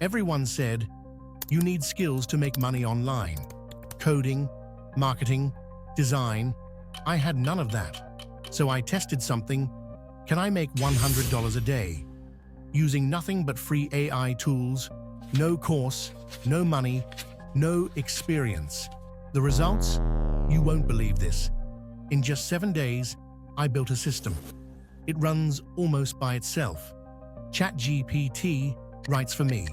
Everyone said, you need skills to make money online. Coding, marketing, design. I had none of that. So I tested something. Can I make $100 a day? Using nothing but free AI tools, no course, no money, no experience. The results? You won't believe this. In just 7 days, I built a system. It runs almost by itself. ChatGPT writes for me.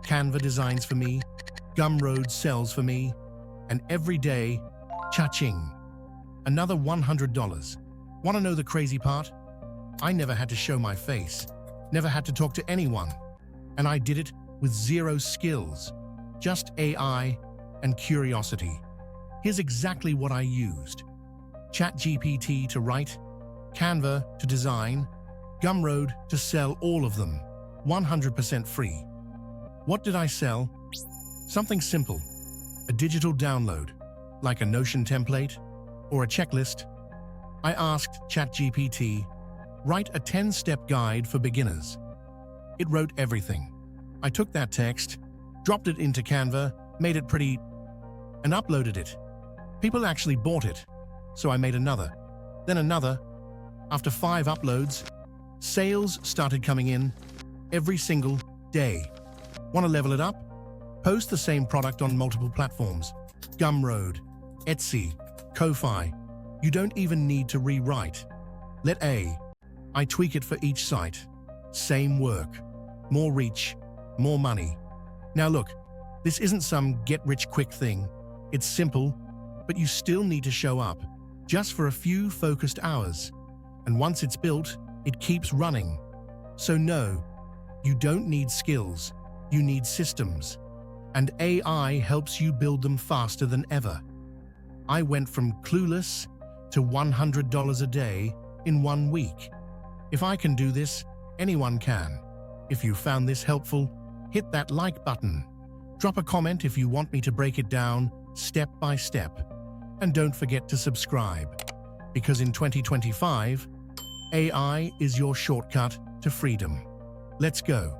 Canva designs for me. Gumroad sells for me. And every day, cha-ching. Another $100. Want to know the crazy part? I never had to show my face. Never had to talk to anyone. And I did it with zero skills. Just AI and curiosity. Here's exactly what I used. ChatGPT to write, Canva to design, Gumroad to sell, all of them, 100% free. What did I sell? Something simple, a digital download, like a Notion template or a checklist. I asked ChatGPT, write a 10-step guide for beginners. It wrote everything. I took that text, dropped it into Canva, made it pretty, and uploaded it. People actually bought it, so I made another, then another. After 5 uploads, sales started coming in every single day. Want to level it up? Post the same product on multiple platforms. Gumroad, Etsy, Ko-fi. You don't even need to rewrite. Let I tweak it for each site. Same work. More reach, more money. Now look, this isn't some get-rich-quick thing. It's simple, but you still need to show up, just for a few focused hours. And once it's built, it keeps running. So no, you don't need skills, you need systems. And AI helps you build them faster than ever. I went from clueless to $100 a day in 1 week. If I can do this, anyone can. If you found this helpful, hit that like button. Drop a comment if you want me to break it down step by step. And don't forget to subscribe, because in 2025, AI is your shortcut to freedom. Let's go.